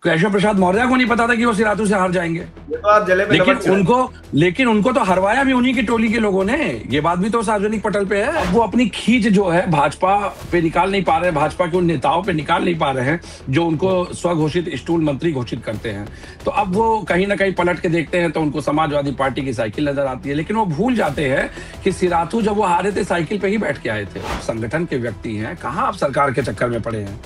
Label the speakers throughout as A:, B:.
A: केशव प्रसाद मौर्य को नहीं पता था कि वो सिराथू से हार जाएंगे।
B: ये तो आप जले पे
A: लेकिन उनको तो हरवाया भी उन्हीं की टोली के लोगों ने। ये बात भी तो सार्वजनिक पटल पे है। अब वो अपनी खींच जो है भाजपा पे निकाल नहीं पा रहे हैं, भाजपा के उन नेताओं पे निकाल नहीं पा रहे हैं जो उनको स्वघोषित स्टूल मंत्री घोषित करते हैं। तो अब वो कहीं ना कहीं पलट के देखते हैं तो उनको समाजवादी पार्टी की साइकिल नजर आती है, लेकिन वो भूल जाते हैं कि सिराथू जब वो हारे थे साइकिल पे ही बैठ के आए थे। आप संगठन के व्यक्ति हैं, कहाँ आप सरकार के चक्कर में पड़े हैं।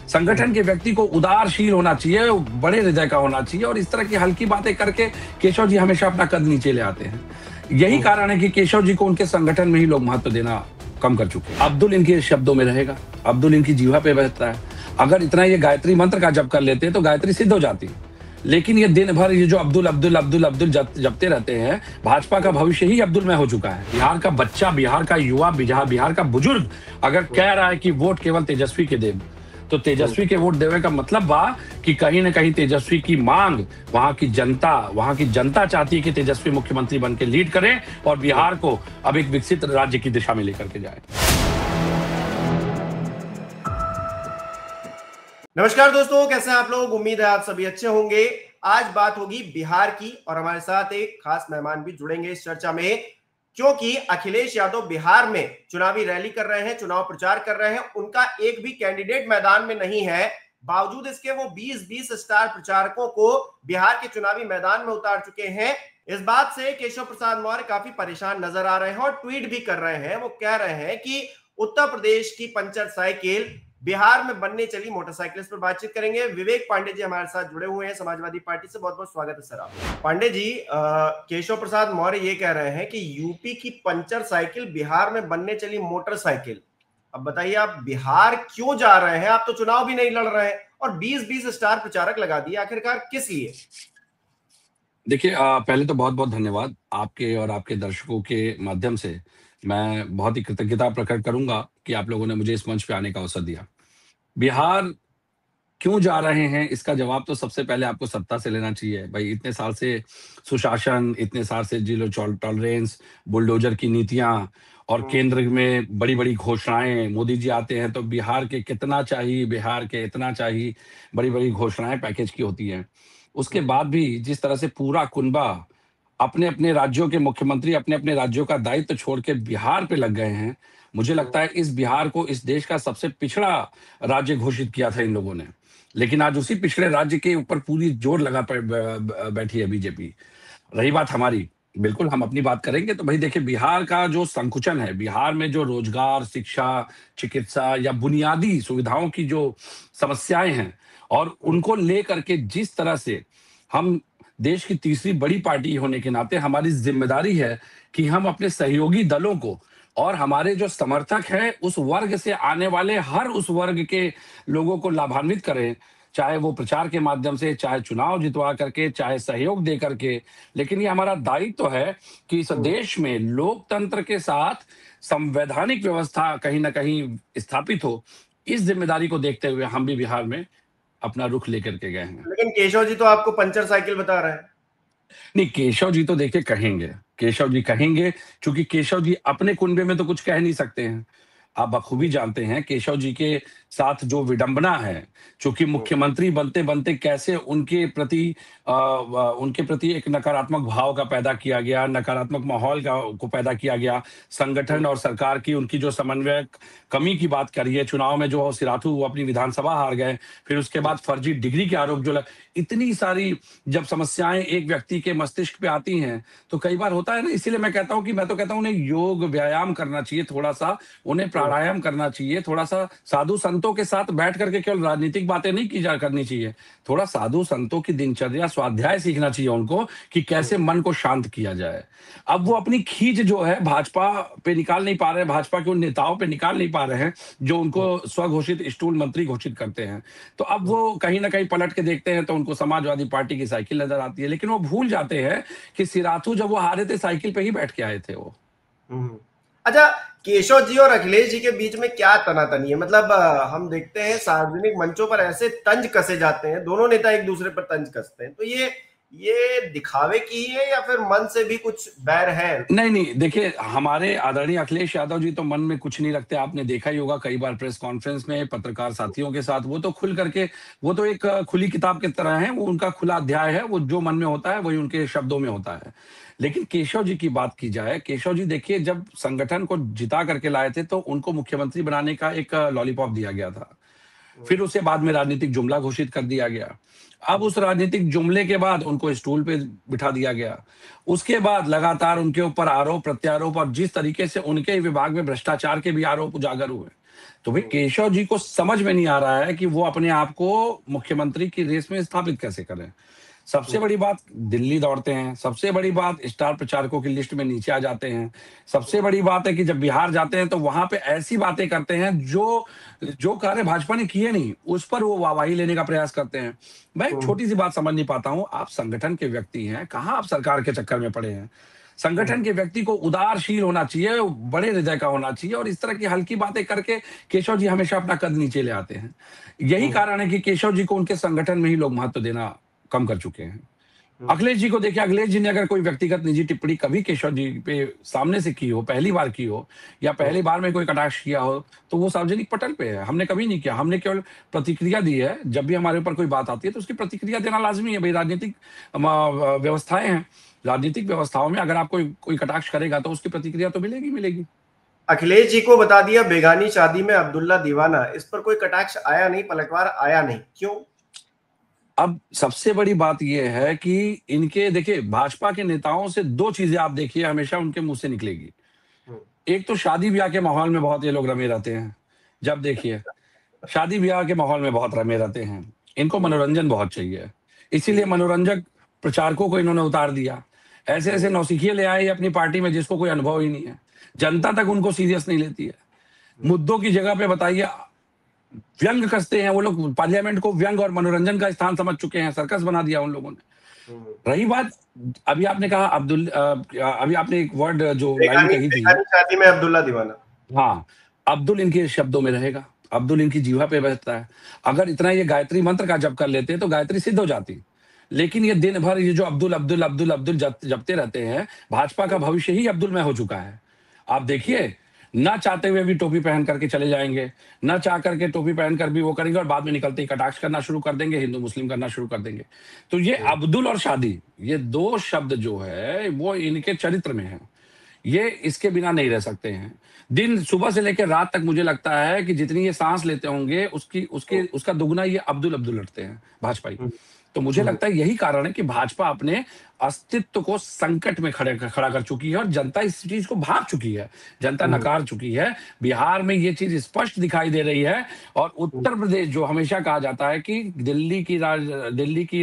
A: संगठन के व्यक्ति को उदारशील होना चाहिए, बड़े हृदय का होना चाहिए, और इस तरह की हल्की बातें करके केशव जी हमेशा अपना कद नीचे ले आते हैं। यही कारण है कि केशव जी को उनके संगठन में ही लोग महत्व देना कम कर चुके हैं। अब्दुल इनके शब्दों में रहेगा, अब्दुल इनकी जीवा पे बहता है। अगर इतना ये गायत्री मंत्र का जप कर लेते तो गायत्री सिद्ध हो जाती, लेकिन ये दिन भर ये जो अब्दुल अब्दुल अब्दुल अब्दुल जपते रहते हैं, भाजपा का भविष्य ही अब्दुल में हो चुका है। बिहार का बच्चा, बिहार का युवा, बिहार का बुजुर्ग अगर कह रहा है कि वोट केवल तेजस्वी के देव, तो तेजस्वी के वोट देने का मतलब बा कि कहीं ना कहीं तेजस्वी की मांग वहां की जनता चाहती है कि तेजस्वी मुख्यमंत्री बन के लीड करें और बिहार को अब एक विकसित राज्य की दिशा में लेकर के जाए।
B: नमस्कार दोस्तों, कैसे हैं आप लोग। उम्मीद है आप सभी अच्छे होंगे। आज बात होगी बिहार की और हमारे साथ एक खास मेहमान भी जुड़ेंगे इस चर्चा में, क्योंकि अखिलेश यादव बिहार में चुनावी रैली कर रहे हैं, चुनाव प्रचार कर रहे हैं। उनका एक भी कैंडिडेट मैदान में नहीं है, बावजूद इसके वो 20-20 स्टार प्रचारकों को बिहार के चुनावी मैदान में उतार चुके हैं। इस बात से केशव प्रसाद मौर्य काफी परेशान नजर आ रहे हैं और ट्वीट भी कर रहे हैं। वो कह रहे हैं कि उत्तर प्रदेश की पंचर साइकिल बिहार में बनने चली मोटरसाइकिल। इस पर बातचीत करेंगे। विवेक पांडे जी हमारे साथ जुड़े हुए हैं समाजवादी पार्टी से। बहुत बहुत स्वागत है सर आप। पांडे जी, केशव प्रसाद मौर्य ये कह रहे हैं कि यूपी की पंचर साइकिल बिहार में बनने चली मोटरसाइकिल। अब बताइए, आप बिहार क्यों जा रहे हैं? आप तो चुनाव भी नहीं लड़ रहे हैं और 20-20 स्टार प्रचारक लगा दिए, आखिरकार किस लिए?
A: देखिए, पहले तो बहुत बहुत धन्यवाद। आपके और आपके दर्शकों के माध्यम से मैं बहुत ही कृतज्ञता प्रकट करूंगा कि आप लोगों ने मुझे इस मंच पे आने का अवसर दिया। बिहार क्यों जा रहे हैं, इसका जवाब तो सबसे पहले आपको सत्ता से लेना चाहिए। भाई, इतने साल से सुशासन, इतने साल से जीरो टॉलरेंस, बुलडोजर की नीतियां और केंद्र में बड़ी बड़ी घोषणाएं। मोदी जी आते हैं तो बिहार के कितना चाहिए, बिहार के इतना चाहिए, बड़ी बड़ी घोषणाएं पैकेज की होती हैं। उसके बाद भी जिस तरह से पूरा कुनबा अपने अपने राज्यों के मुख्यमंत्री अपने अपने राज्यों का दायित्व छोड़ के बिहार पे लग गए हैं, मुझे लगता है इस बिहार को इस देश का सबसे पिछड़ा राज्य घोषित किया था इन लोगों ने। लेकिन आज उसी पिछड़े राज्य के ऊपर पूरी जोर लगा बैठी है बीजेपी। रही बात हमारी, बिल्कुल हम अपनी बात करेंगे। तो भाई देखिए, बिहार का जो संकुचन है, बिहार में जो रोजगार, शिक्षा, चिकित्सा या बुनियादी सुविधाओं की जो समस्याएं हैं और उनको लेकर के जिस तरह से हम देश की तीसरी बड़ी पार्टी होने के नाते हमारी जिम्मेदारी है कि हम अपने सहयोगी दलों को और हमारे जो समर्थक हैं उस वर्ग से आने वाले हर उस वर्ग के लोगों को लाभान्वित करें, चाहे वो प्रचार के माध्यम से, चाहे चुनाव जितवा करके, चाहे सहयोग दे करके। लेकिन ये हमारा दायित्व है कि इस देश में लोकतंत्र के साथ संवैधानिक व्यवस्था कहीं ना कहीं स्थापित हो। इस जिम्मेदारी को देखते हुए हम भी बिहार में अपना रुख लेकर के गए हैं।
B: लेकिन केशव जी तो आपको पंचर साइकिल बता रहे हैं।
A: नहीं, केशव जी तो देखिए कहेंगे, केशव जी कहेंगे, क्योंकि केशव जी अपने कुनबे में तो कुछ कह नहीं सकते हैं। आप बखूबी जानते हैं केशव जी के साथ जो विडंबना है, चूंकि मुख्यमंत्री बनते बनते कैसे उनके प्रति एक नकारात्मक भाव का पैदा किया गया, नकारात्मक माहौल को पैदा किया गया। संगठन और सरकार की उनकी जो समन्वय कमी की बात करिए, चुनाव में जो सिराथू वो अपनी विधानसभा हार गए, फिर उसके बाद फर्जी डिग्री के आरोप जो इतनी सारी जब समस्याएं एक व्यक्ति के मस्तिष्क पे आती हैं तो कई बार होता है ना। इसीलिए मैं कहता हूं कि मैं तो कहता हूं उन्हें योग व्यायाम करना चाहिए, थोड़ा सा उन्हें प्राणायाम करना चाहिए, थोड़ा सा साधु संतों के साथ बैठ करके केवल राजनीतिक बातें नहीं की जा करनी चाहिए, थोड़ा साधु संतों की दिनचर्या स्वाध्याय सीखना चाहिए उनको कि कैसे मन को शांत किया जाए। अब वो अपनी खींच जो है भाजपा पे निकाल नहीं पा रहे हैं, भाजपा के उन नेताओं पे निकाल नहीं पा रहे हैं जो उनको स्वघोषित स्टूल मंत्री घोषित करते हैं। तो अब वो कहीं ना कहीं पलट के देखते हैं तो उनको समाजवादी पार्टी की साइकिल नजर आती है, लेकिन वो भूल जाते हैं कि सिराथू जब वो हारे थे साइकिल पे ही बैठ के आए थे वो।
B: अच्छा, केशव जी और अखिलेश जी के बीच में क्या तनातनी है? मतलब हम देखते हैं सार्वजनिक मंचों पर ऐसे तंज कसे जाते हैं, दोनों नेता एक दूसरे पर तंज कसते हैं, तो ये ये दिखावे की है या फिर मन से भी कुछ बैर है?
A: नहीं नहीं, देखिए हमारे आदरणीय अखिलेश यादव जी तो मन में कुछ नहीं रखते। आपने देखा ही होगा कई बार प्रेस कॉन्फ्रेंस में पत्रकार साथियों के साथ, वो तो खुल करके, वो तो एक खुली किताब की तरह है, वो उनका खुला अध्याय है, वो जो मन में होता है वही उनके शब्दों में होता है। लेकिन केशव जी की बात की जाए, केशव जी देखिए जब संगठन को जिता करके लाए थे तो उनको मुख्यमंत्री बनाने का एक लॉलीपॉप दिया गया था। फिर उसे बाद में राजनीतिक जुमला घोषित कर दिया गया। अब उस राजनीतिक जुमले के बाद उनको स्टूल पे बिठा दिया गया। उसके बाद लगातार उनके ऊपर आरोप प्रत्यारोप, और जिस तरीके से उनके विभाग में भ्रष्टाचार के भी आरोप उजागर हुए, तो भाई केशव जी को समझ में नहीं आ रहा है कि वो अपने आप को मुख्यमंत्री की रेस में स्थापित कैसे करें। सबसे बड़ी बात, दिल्ली दौड़ते हैं। सबसे बड़ी बात, स्टार प्रचारकों की लिस्ट में नीचे आ जाते हैं। सबसे बड़ी बात है कि जब बिहार जाते हैं तो वहां पे ऐसी बातें करते हैं जो जो कार्य भाजपा ने किए नहीं, उस पर वो वाहवाही लेने का प्रयास करते हैं। मैं एक छोटी सी बात समझ नहीं पाता हूं, आप संगठन के व्यक्ति हैं, कहां आप सरकार के चक्कर में पड़े हैं। संगठन के व्यक्ति को उदारशील होना चाहिए, बड़े हृदय का होना चाहिए, और इस तरह की हल्की बातें करके केशव जी हमेशा अपना कद नीचे ले आते हैं। यही कारण है कि केशव जी को उनके संगठन में ही लोग महत्व देना कम कर चुके हैं। अखिलेश जी को देखिए, अखिलेश जी ने अगर कोई व्यक्तिगत निजी टिप्पणी कभी केशव जी पे सामने से की हो, पहली बार की हो, या पहली बार में कोई कटाक्ष किया हो, तो वो सार्वजनिक पटल पे है। हमने कभी नहीं किया, हमने केवल प्रतिक्रिया दी है। जब भी हमारे ऊपर कोई बात आती है तो उसकी प्रतिक्रिया देना लाजमी है। भाई राजनीतिक व्यवस्थाएं हैं, राजनीतिक व्यवस्थाओं में अगर आप कोई कोई कटाक्ष करेगा तो उसकी प्रतिक्रिया तो मिलेगी मिलेगी।
B: अखिलेश जी को बता दिया बेगानी शादी में अब्दुल्ला दीवाना, इस पर कोई कटाक्ष आया नहीं, पलटवार आया नहीं, क्यों?
A: अब सबसे बड़ी बात यह है कि इनके, देखिए भाजपा के नेताओं से दो चीजें आप देखिए हमेशा उनके मुंह से निकलेगी। एक तो शादी ब्याह के माहौल में बहुत ये लोग रमे रहते हैं। जब देखिए शादी ब्याह के माहौल में बहुत रमे रहते हैं, इनको मनोरंजन बहुत चाहिए, इसीलिए मनोरंजक प्रचारकों को इन्होंने उतार दिया। ऐसे ऐसे नौसिखिए ले आए अपनी पार्टी में जिसको कोई अनुभव ही नहीं है। जनता तक उनको सीरियस नहीं लेती है। मुद्दों की जगह पे बताइए व्यंग कसते हैं वो लोग। पार्लियामेंट को व्यंग और मनोरंजन का स्थान समझ चुके हैं, सर्कस बना दिया उन लोगों ने। रही बात, अभी आपने कहा अभी आपने एक वर्ड जो लाइन
B: बेगानी
A: कही थी,
B: बेगानी शादी में अब्दुल्ला दीवाना।
A: हाँ, अब्दुल इनके शब्दों में रहेगा, अब्दुल इनकी जीवा पे बैठता है। अगर इतना ये गायत्री मंत्र का जप कर लेते तो गायत्री सिद्ध हो जाती। लेकिन ये दिन भर ये जो अब्दुल अब्दुल अब्दुल अब्दुल जपते रहते हैं, भाजपा का भविष्य ही अब्दुल में हो चुका है। आप देखिए, ना चाहते हुए भी टोपी पहन करके चले जाएंगे, ना चाह करके टोपी पहनकर भी वो करेंगे, और बाद में निकलते ही कटाक्ष करना शुरू कर देंगे, हिंदू मुस्लिम करना शुरू कर देंगे। तो ये अब्दुल और शादी, ये दो शब्द जो है वो इनके चरित्र में है। ये इसके बिना नहीं रह सकते हैं। दिन सुबह से लेकर रात तक मुझे लगता है कि जितनी ये सांस लेते होंगे उसका दुगना ये अब्दुल अब्दुल लड़ते हैं भाजपाई। तो मुझे लगता है यही कारण है कि भाजपा अपने अस्तित्व को संकट में खड़ा कर चुकी है, और जनता इस चीज को भाग चुकी है, जनता नकार चुकी है। बिहार में ये चीज स्पष्ट दिखाई दे रही है। और उत्तर प्रदेश, जो हमेशा कहा जाता है कि दिल्ली की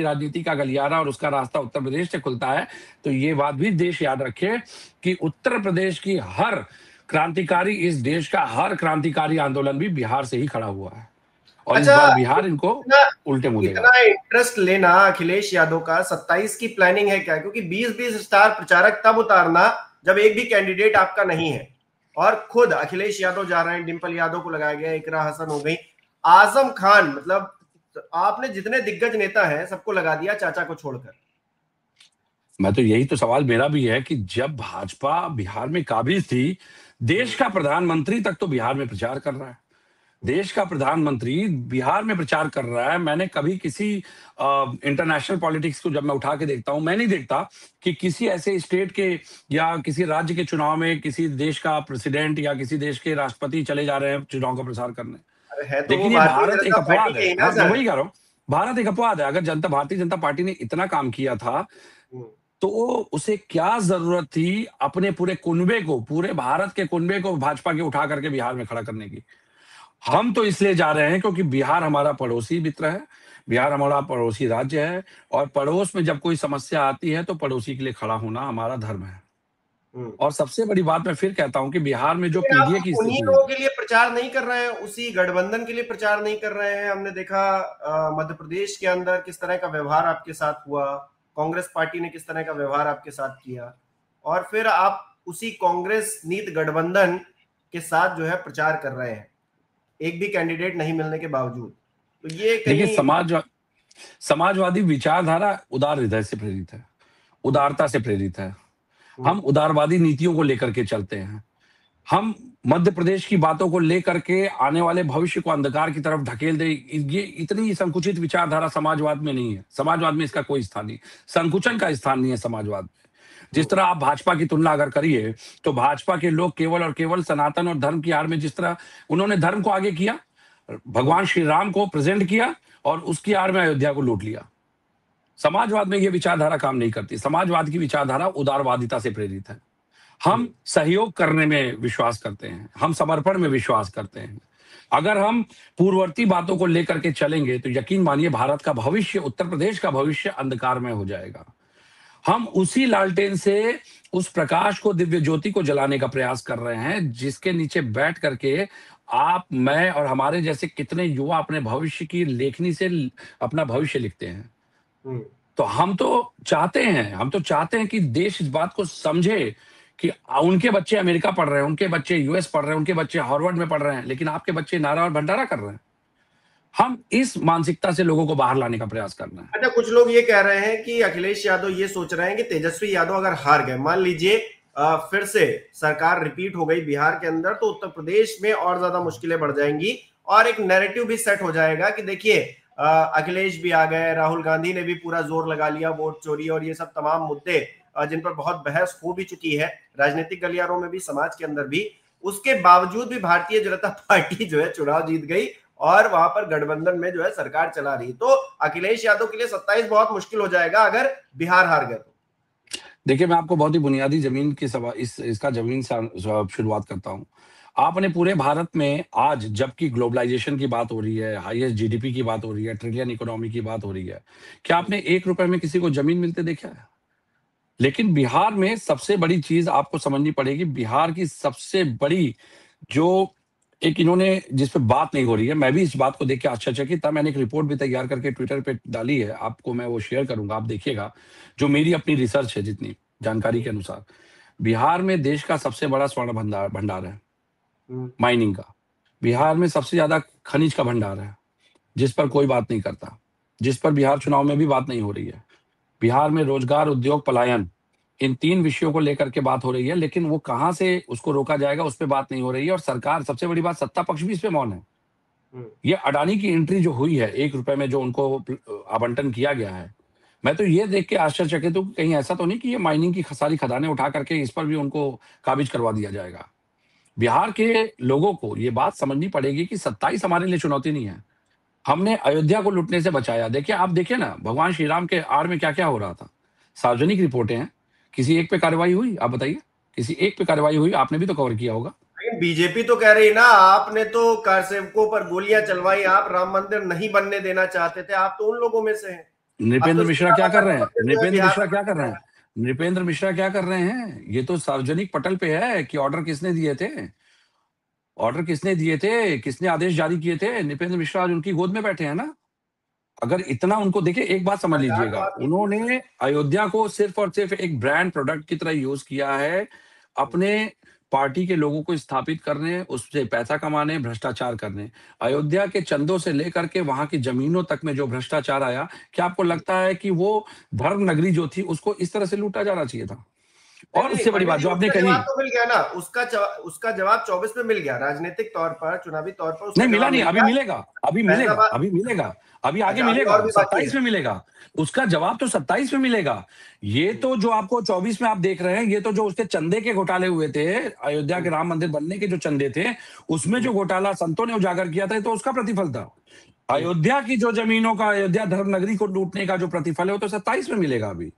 A: राजनीति का गलियारा और उसका रास्ता उत्तर प्रदेश से खुलता है, तो ये बात भी देश याद रखे कि उत्तर प्रदेश की हर क्रांतिकारी, इस देश का हर क्रांतिकारी आंदोलन भी बिहार से ही खड़ा हुआ है, और इस
B: अच्छा,
A: बार बिहार इनको
B: इतना
A: उल्टे मुंह देगा।
B: इतना इंटरेस्ट लेना अखिलेश यादव का 27 की प्लानिंग है क्या? क्योंकि 20-20 स्टार प्रचारक तब उतारना जब एक भी कैंडिडेट आपका नहीं है, और खुद अखिलेश यादव जा रहे हैं, डिंपल यादव को लगाया गया, इकरा हसन हो गई, आजम खान, मतलब आपने जितने दिग्गज नेता हैं सबको लगा दिया चाचा को छोड़कर।
A: मैं तो यही तो सवाल मेरा भी है कि जब भाजपा बिहार में काबिज थी, देश का प्रधानमंत्री तक तो बिहार में प्रचार कर रहा है, देश का प्रधानमंत्री बिहार में प्रचार कर रहा है। मैंने कभी किसी इंटरनेशनल पॉलिटिक्स को जब मैं उठा के देखता हूं, मैं नहीं देखता कि किसी ऐसे स्टेट के या किसी राज्य के चुनाव में किसी देश का प्रेसिडेंट या किसी देश के राष्ट्रपति चले जा रहे हैं चुनाव का प्रसार करने।
B: अरे है तो वो
A: लेकिन ये
B: भारतीय
A: भारत एक
B: जनता पार्टी
A: अपवाद
B: के
A: है।
B: ही ना
A: हाँ, मैं
B: सर।
A: वही कह रहा हूँ, भारत एक अपवाद है। अगर भारतीय जनता पार्टी ने इतना काम किया था तो उसे क्या जरूरत थी अपने पूरे कुनबे को, पूरे भारत के कुनबे को भाजपा के उठा करके बिहार में खड़ा करने की। हम तो इसलिए जा रहे हैं क्योंकि बिहार हमारा पड़ोसी मित्र है, बिहार हमारा पड़ोसी राज्य है, और पड़ोस में जब कोई समस्या आती है तो पड़ोसी के लिए खड़ा होना हमारा धर्म है। और सबसे बड़ी बात मैं फिर कहता हूं कि बिहार में जो
B: लेकिन
A: पीडीए
B: आप
A: की
B: उन्हीं
A: स्थिति है।
B: लोगों के लिए प्रचार नहीं कर रहे हैं, उसी गठबंधन के लिए प्रचार नहीं कर रहे हैं। हमने देखा मध्य प्रदेश के अंदर किस तरह का व्यवहार आपके साथ हुआ, कांग्रेस पार्टी ने किस तरह का व्यवहार आपके साथ किया, और फिर आप उसी कांग्रेस नीत गठबंधन के साथ जो है प्रचार कर रहे हैं, एक भी कैंडिडेट नहीं मिलने के बावजूद। तो ये
A: देखिए
B: कहीं
A: समाजवादी विचारधारा उदार हृदय से प्रेरित है, उदारता से प्रेरित है। हम उदारवादी नीतियों को लेकर के चलते हैं। हम मध्य प्रदेश की बातों को लेकर के आने वाले भविष्य को अंधकार की तरफ ढकेल दे, ये इतनी संकुचित विचारधारा समाजवाद में नहीं है। समाजवाद में इसका कोई स्थान नहीं, संकुचन का स्थान नहीं है समाजवाद में। जिस तरह आप भाजपा की तुलना अगर करिए, तो भाजपा के लोग केवल और केवल सनातन और धर्म की आड़ में जिस तरह उन्होंने धर्म को आगे किया, भगवान श्री राम को प्रेजेंट किया और उसकी आड़ में अयोध्या को लूट लिया। समाजवाद में यह विचारधारा काम नहीं करती। समाजवाद की विचारधारा उदारवादिता से प्रेरित है। हम सहयोग करने में विश्वास करते हैं, हम समर्पण में विश्वास करते हैं। अगर हम पूर्ववर्ती बातों को लेकर के चलेंगे तो यकीन मानिए भारत का भविष्य, उत्तर प्रदेश का भविष्य अंधकार में हो जाएगा। हम उसी लालटेन से उस प्रकाश को, दिव्य ज्योति को जलाने का प्रयास कर रहे हैं, जिसके नीचे बैठ करके आप, मैं और हमारे जैसे कितने युवा अपने भविष्य की लेखनी से अपना भविष्य लिखते हैं। तो हम तो चाहते हैं कि देश इस बात को समझे कि उनके बच्चे अमेरिका पढ़ रहे हैं, उनके बच्चे यूएस पढ़ रहे हैं, उनके बच्चे हार्वर्ड में पढ़ रहे हैं, लेकिन आपके बच्चे नारा और भंडारा कर रहे हैं। हम इस मानसिकता से लोगों को बाहर लाने का प्रयास करना है।
B: अच्छा, कुछ लोग ये कह रहे हैं कि अखिलेश यादव ये सोच रहे हैं कि तेजस्वी यादव अगर हार गए, मान लीजिए फिर से सरकार रिपीट हो गई बिहार के अंदर, तो उत्तर प्रदेश में और ज्यादा मुश्किलें बढ़ जाएंगी और एक नैरेटिव भी सेट हो जाएगा कि देखिए अखिलेश भी आ गए, राहुल गांधी ने भी पूरा जोर लगा लिया, वोट चोरी और ये सब तमाम मुद्दे जिन पर बहुत बहस हो भी चुकी है राजनीतिक गलियारों में भी, समाज के अंदर भी। उसके बावजूद भी भारतीय जनता पार्टी जो है चुनाव जीत गई और वहां पर गठबंधन में जो है सरकार चला रही। तो अखिलेश यादव के लिए 27 बहुत मुश्किल हो जाएगा अगर बिहार हार गए तो।
A: देखिए, मैं आपको बहुत ही बुनियादी जमीन की इसका जमीन से शुरुआत करता हूं। आपने पूरे भारत में आज, जबकि ग्लोबलाइजेशन की बात हो रही है, हाईएस्ट जीडीपी की बात हो रही है, ट्रिलियन इकोनॉमी की बात हो रही है, क्या आपने 1 रुपए में किसी को जमीन मिलते देखा है? लेकिन बिहार में सबसे बड़ी चीज आपको समझनी पड़ेगी। बिहार की सबसे बड़ी जो एक इन्होंने जिस पे बात नहीं हो रही है, मैं भी इस बात को देख के आश्चर्यचकित था। मैंने एक रिपोर्ट भी तैयार करके ट्विटर पे डाली है, आपको मैं वो शेयर करूंगा, आप देखिएगा। जो मेरी अपनी रिसर्च है, जितनी जानकारी के अनुसार, बिहार में देश का सबसे बड़ा स्वर्ण भंडार है माइनिंग का। बिहार में सबसे ज्यादा खनिज का भंडार है, जिस पर कोई बात नहीं करता, जिस पर बिहार चुनाव में भी बात नहीं हो रही है। बिहार में रोजगार, उद्योग, पलायन, इन 3 विषयों को लेकर के बात हो रही है, लेकिन वो कहां से उसको रोका जाएगा उस पर बात नहीं हो रही है। और सरकार, सबसे बड़ी बात, सत्ता पक्ष भी इस पे मौन है। ये अडानी की एंट्री जो हुई है, 1 रुपए में जो उनको आवंटन किया गया है, मैं तो ये देख के आश्चर्यचकित हूं कि कहीं ऐसा तो नहीं कि ये माइनिंग की सारी खदानें उठा करके इस पर भी उनको काबिज करवा दिया जाएगा। बिहार के लोगों को ये बात समझनी पड़ेगी कि 27 हमारे लिए चुनौती नहीं है। हमने अयोध्या को लूटने से बचाया। देखिए, आप देखिए ना, भगवान श्री राम के आड़ में क्या क्या हो रहा था। सार्वजनिक रिपोर्टें हैं, किसी एक पे कार्रवाई हुई? आप बताइए, किसी एक पे कार्रवाई हुई? आपने भी तो कवर किया होगा।
B: बीजेपी तो कह रही ना, आपने तो कारसेवकों पर गोलियां चलवाई, आप राम मंदिर नहीं बनने देना चाहते थे, आप तो उन लोगों में से हैं।
A: नृपेंद्र मिश्रा क्या कर रहे हैं? नृपेंद्र मिश्रा क्या कर
B: बिहार
A: रहे हैं? नृपेंद्र मिश्रा क्या कर रहे हैं? ये तो सार्वजनिक पटल पे है कि ऑर्डर किसने दिए थे, ऑर्डर किसने दिए थे, किसने आदेश जारी किए थे। नृपेंद्र मिश्रा आज उनकी गोद में बैठे हैं ना। अगर इतना उनको, देखिए एक बात समझ लीजिएगा, उन्होंने अयोध्या को सिर्फ और सिर्फ एक ब्रांड प्रोडक्ट की तरह यूज किया है, अपने पार्टी के लोगों को स्थापित करने, उससे पैसा कमाने, भ्रष्टाचार करने। अयोध्या के चंदों से लेकर के वहां की जमीनों तक में जो भ्रष्टाचार आया, क्या आपको लगता है कि वो धर्म नगरी जो थी उसको इस तरह से लूटा जाना चाहिए था? और उससे बड़ी बात जो आपने कही,
B: तो मिल गया ना, उसका जवाब 24 में मिल गया, राजनीतिक तौर पर, चुनावी तौर पर
A: नहीं मिला, नहीं, अभी मिलेगा, अभी मिलेगा, अभी मिलेगा, अभी आगे मिलेगा, 27 में मिलेगा। उसका जवाब तो 27 में मिलेगा। ये तो जो आपको 24 में आप देख रहे हैं, ये तो जो उसके चंदे के घोटाले हुए थे, अयोध्या के राम मंदिर बनने के जो चंदे थे, उसमें जो घोटाला संतों ने उजागर किया था, तो उसका प्रतिफल था। अयोध्या की जो जमीनों का, अयोध्या धर्म नगरी को लूटने का जो प्रतिफल है, वो तो 27 में मिलेगा। अभी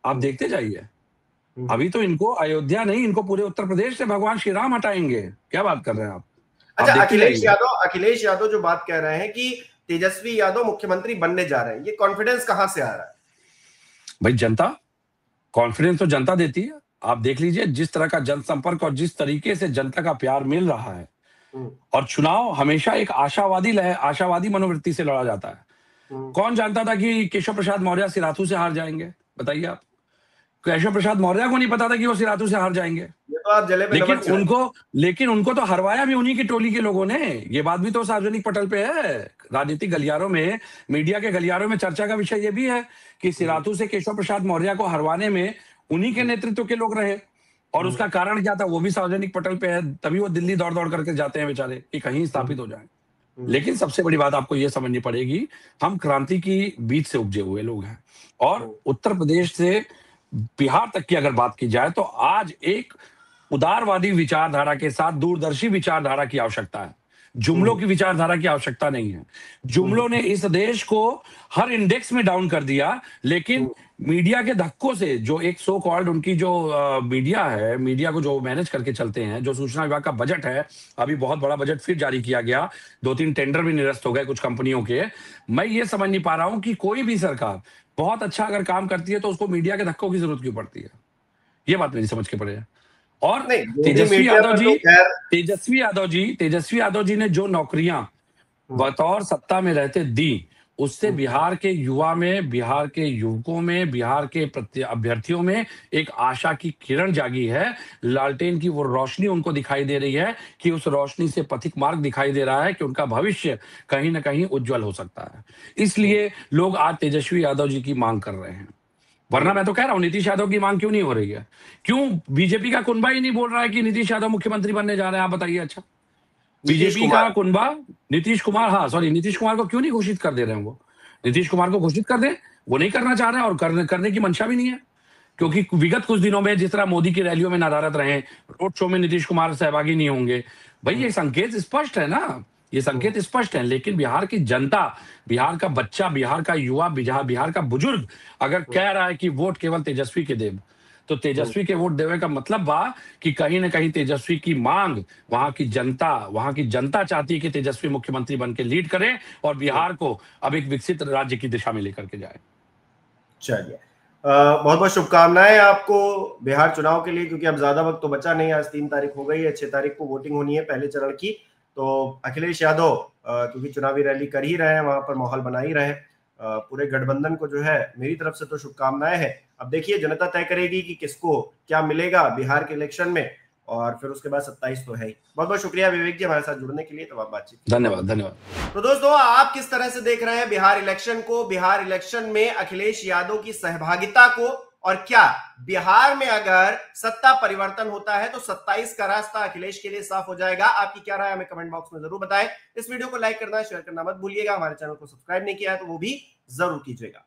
A: आप देखते जाइए। अभी तो इनको अयोध्या नहीं, इनको पूरे उत्तर प्रदेश से भगवान श्री राम हटाएंगे। क्या बात कर रहे हैं आप?
B: अच्छा, अखिलेश यादव जो बात कह रहे हैं कि तेजस्वी यादव मुख्यमंत्री बनने जा रहे हैं, ये कॉन्फिडेंस कहां से आ रहा है?
A: भाई, जनता, कॉन्फिडेंस तो जनता देती है। आप देख लीजिए जिस तरह का जनसंपर्क और जिस तरीके से जनता का प्यार मिल रहा है। और चुनाव हमेशा एक आशावादी मनोवृत्ति से लड़ा जाता है। कौन जानता था कि केशव प्रसाद मौर्य सिराथू से हार जाएंगे? बताइए आप। केशव प्रसाद मौर्य को नहीं पता था कि वो सिराथू से हार जाएंगे।
B: ये तो आप जले पे नमक छिड़क।
A: लेकिन उनको तो हरवाया भी उन्हीं की टोली के लोगों ने। ये बात भी तो सार्वजनिक पटल पे है, राजनीतिक गलियारों में, मीडिया के गलियारों में चर्चा का विषय ये भी है कि सिराथू से केशव प्रसाद मौर्य को हरवाने में उन्हीं के नेतृत्व के लोग रहे। और उसका कारण क्या था वो भी सार्वजनिक पटल पे है, तभी वो दिल्ली दौड़ दौड़ करके जाते हैं बेचारे कि कहीं स्थापित हो जाए। लेकिन सबसे बड़ी बात आपको ये समझनी पड़ेगी, हम क्रांति की बीच से उपजे हुए लोग हैं, और उत्तर प्रदेश से बिहार तक की अगर बात की जाए तो आज एक उदारवादी विचारधारा के साथ दूरदर्शी विचारधारा की आवश्यकता है, जुमलों की विचारधारा की आवश्यकता नहीं है। जुमलों ने इस देश को हर इंडेक्स में डाउन कर दिया, लेकिन मीडिया के धक्कों से, जो एक सो कॉल्ड उनकी जो मीडिया है, मीडिया को जो मैनेज करके चलते हैं, जो सूचना विभाग का बजट है, अभी बहुत बड़ा बजट फिर जारी किया गया, 2-3 टेंडर भी निरस्त हो गए कुछ कंपनियों के। मैं ये समझ नहीं पा रहा हूं कि कोई भी सरकार बहुत अच्छा अगर काम करती है तो उसको मीडिया के धक्कों की जरूरत क्यों पड़ती है, ये बात मेरी समझ के पड़े है। और तेजस्वी यादव जी ने जो नौकरियां बतौर सत्ता में रहते दी, उससे बिहार के युवा में, बिहार के युवकों में, बिहार के अभ्यर्थियों में एक आशा की किरण जागी है। लालटेन की वो रोशनी उनको दिखाई दे रही है कि उस रोशनी से पथिक मार्ग दिखाई दे रहा है कि उनका भविष्य कहीं ना कहीं उज्जवल हो सकता है। इसलिए लोग आज तेजस्वी यादव जी की मांग कर रहे हैं। वरना मैं तो कह रहा हूं नीतीश यादव की मांग क्यों नहीं हो रही है? क्यों बीजेपी का कुनबा ही नहीं बोल रहा है कि नीतीश यादव मुख्यमंत्री बनने जा रहे हैं? आप बताइए। अच्छा, बीजेपी का कुनबा नीतीश कुमार, नीतीश कुमार को क्यों नहीं घोषित कर दे रहे हैं? वो नीतीश कुमार को घोषित कर दें, वो नहीं करना चाह रहे हैं, और करने की मंशा भी नहीं है। क्योंकि विगत कुछ दिनों में जिस तरह मोदी की रैलियों में नदारद रहे, रोड शो में नीतीश कुमार सहभागी नहीं होंगे, भाई ये संकेत स्पष्ट है ना, ये संकेत स्पष्ट है। लेकिन बिहार की जनता, बिहार का बच्चा, बिहार का युवा, बिहार का बुजुर्ग अगर कह रहा है कि वोट केवल तेजस्वी के देव, तो तेजस्वी के वोट देवे का मतलब बा कि कहीं ना कहीं तेजस्वी की मांग, वहां की जनता चाहती है कि तेजस्वी मुख्यमंत्री बन के लीड करे और बिहार को अब एक विकसित राज्य की दिशा में लेकर के जाए।
B: चलिए, बहुत बहुत शुभकामनाएं आपको बिहार चुनाव के लिए, क्योंकि अब ज्यादा वक्त तो बचा नहीं। आज 3 तारीख हो गई है, 6 तारीख को वोटिंग होनी है पहले चरण की। तो अखिलेश यादव क्योंकि चुनावी रैली कर ही रहे हैं, वहां पर माहौल बना ही रहे, पूरे गठबंधन को जो है मेरी तरफ से तो शुभकामनाएं हैं। अब देखिए जनता तय करेगी कि किसको क्या मिलेगा बिहार के इलेक्शन में, और फिर उसके बाद 27 तो है ही। बहुत बहुत शुक्रिया विवेक जी हमारे साथ जुड़ने के लिए, तो आप बातचीत।
A: धन्यवाद।
B: तो दोस्तों, आप किस तरह से देख रहे हैं बिहार इलेक्शन को, बिहार इलेक्शन में अखिलेश यादव की सहभागिता को, और क्या बिहार में अगर सत्ता परिवर्तन होता है तो 27 का रास्ता अखिलेश के लिए साफ हो जाएगा? आपकी क्या राय हमें कमेंट बॉक्स में जरूर बताएं। इस वीडियो को लाइक करना, शेयर करना मत भूलिएगा। हमारे चैनल को सब्सक्राइब नहीं किया है तो वो भी जरूर कीजिएगा।